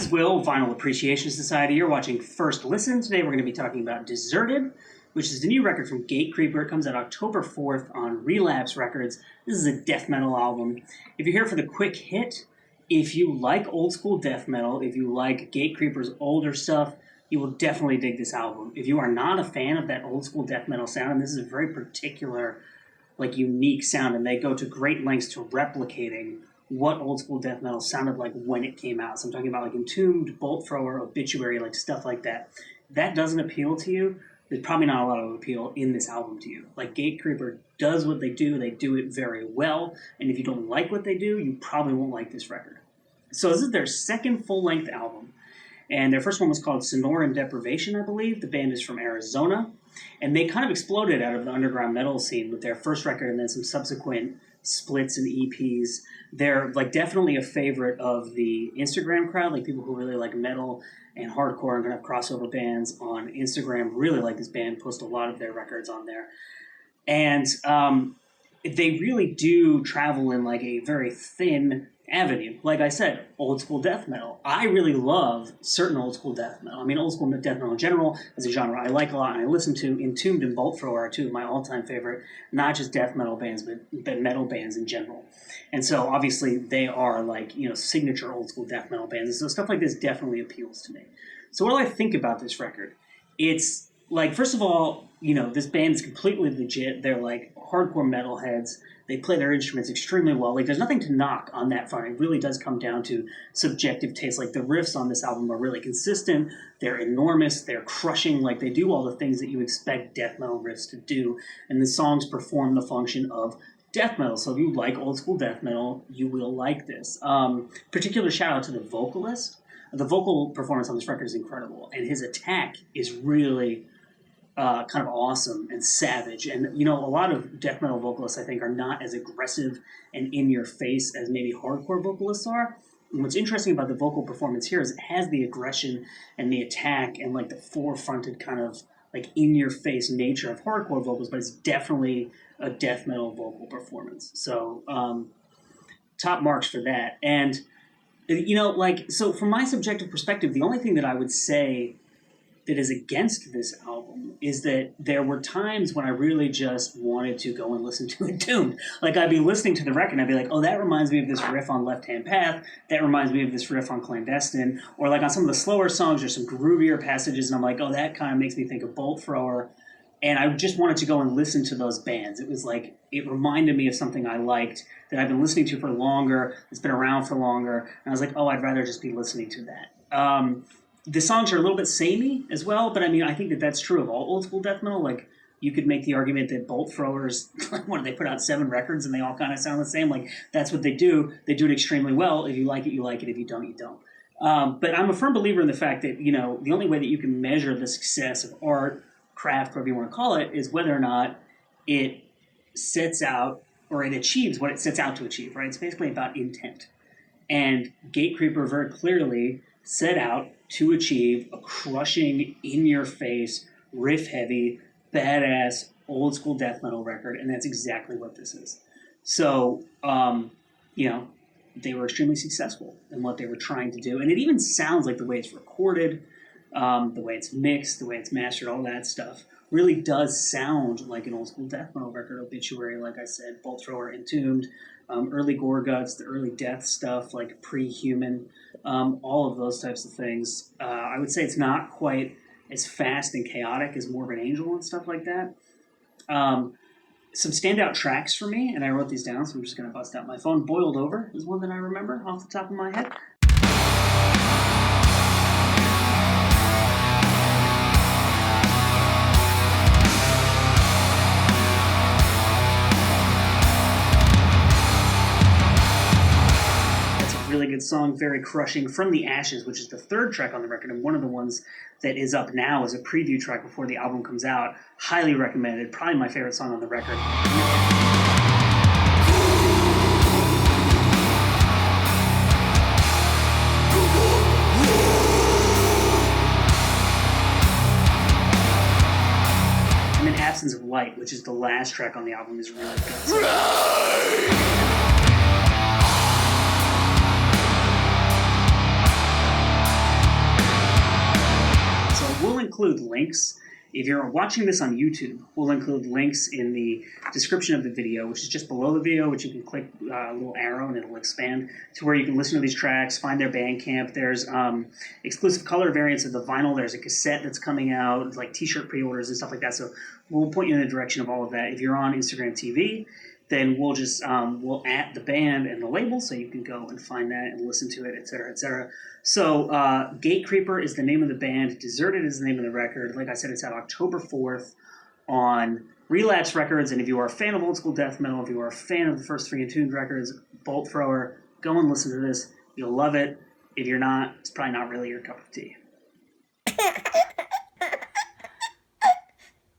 is Will, Vinyl Appreciation Society. You're watching First Listen. Today we're going to be talking about Deserted, which is the new record from Gatecreeper. It comes out October 4th on Relapse Records. This is a death metal album. If you're here for the quick hit, if you like old school death metal, if you like Gatecreeper's older stuff, you will definitely dig this album. If you are not a fan of that old school death metal sound, and this is a very particular, unique sound, and they go to great lengths to replicating what old school death metal sounded like when it came out. So I'm talking about Entombed, Bolt Thrower, Obituary, stuff like that. If that doesn't appeal to you, there's probably not a lot of appeal in this album to you. Gatecreeper does what they do it very well, and if you don't like what they do, you probably won't like this record. So this is their second full-length album, and their first one was called Sonoran Deprivation, I believe. The band is from Arizona, and they kind of exploded out of the underground metal scene with their first record and then some subsequent splits and EPs. They're definitely a favorite of the Instagram crowd, people who really like metal and hardcore and kind of crossover bands on Instagram really like this band, post a lot of their records on there. And they really do travel in a very thin avenue. Like I said, old school death metal. I really love certain old school death metal. Old school death metal in general is a genre I like a lot, and I listen to. Entombed and Bolt Thrower are two of my all-time favorite, not just death metal bands, but metal bands in general. And so obviously they are signature old school death metal bands. And so stuff like this definitely appeals to me. So what do I think about this record? It's first of all, this band is completely legit. They're hardcore metalheads. They play their instruments extremely well. There's nothing to knock on that front. It really does come down to subjective taste. The riffs on this album are really consistent. They're enormous. They're crushing. They do all the things that you expect death metal riffs to do. And the songs perform the function of death metal. So if you like old school death metal, you will like this. Particular shout out to the vocalist. The vocal performance on this record is incredible. And his attack is really kind of awesome and savage. And, a lot of death metal vocalists, I think, are not as aggressive and in your face as maybe hardcore vocalists are. And what's interesting about the vocal performance here is it has the aggression and the attack and the forefronted kind of in your face nature of hardcore vocals, but it's definitely a death metal vocal performance. So top marks for that. And, so from my subjective perspective, the only thing that I would say that is against this album is that there were times when I really just wanted to go and listen to Entombed. I'd be listening to the record and I'd be like, oh, that reminds me of this riff on Left Hand Path. That reminds me of this riff on Clandestine. Or on some of the slower songs, there's some groovier passages and I'm like, oh, that kind of makes me think of Bolt Thrower. And I just wanted to go and listen to those bands. It was it reminded me of something I liked that I've been listening to for longer, it's been around for longer. And I was like, oh, I'd rather just be listening to that. The songs are a little bit samey as well, but I think that that's true of all old school death metal. You could make the argument that Bolt Throwers, they put out 7 records and they all kind of sound the same. That's what they do. They do it extremely well. If you like it, you like it. If you don't, you don't. But I'm a firm believer in the fact that, the only way that you can measure the success of art, craft, whatever you want to call it, is whether or not it sets out or it achieves what it sets out to achieve, right? It's basically about intent. And Gatecreeper very clearly set out to achieve a crushing, in-your-face, riff-heavy, badass, old-school death metal record, and that's exactly what this is. So, they were extremely successful in what they were trying to do, and it even sounds like the way it's recorded, the way it's mixed, the way it's mastered, all that stuff, really does sound like an old-school death metal record. Obituary, like I said, Bolt Thrower, Entombed, early Gore Guts, the early death stuff, Pre-Human, all of those types of things. I would say it's not quite as fast and chaotic as Morbid Angel and stuff like that. Some standout tracks for me, and I wrote these down, so I'm just going to bust out my phone. Boiled Over is one that I remember off the top of my head. Really good song, very crushing. From the Ashes, which is the 3rd track on the record and one of the ones that is up now as a preview track before the album comes out. Highly recommended. Probably my favorite song on the record. And then Absence of Light, which is the last track on the album, is really good. links. If you're watching this on YouTube, we'll include links in the description of the video, which is just below the video, which you can click a little arrow and it'll expand to where you can listen to these tracks, find their Bandcamp. There's exclusive color variants of the vinyl. There's a cassette that's coming out, like t-shirt pre-orders and stuff like that. So we'll point you in the direction of all of that. If you're on Instagram TV, then we'll just we'll add the band and the label so you can go and find that and listen to it, et cetera, et cetera. So Gatecreeper is the name of the band. Deserted is the name of the record. Like I said, it's out October 4th on Relapse Records. And if you are a fan of old school death metal, if you are a fan of the first 3 Entombed records, Bolt Thrower, go and listen to this. You'll love it. If you're not, it's probably not really your cup of tea.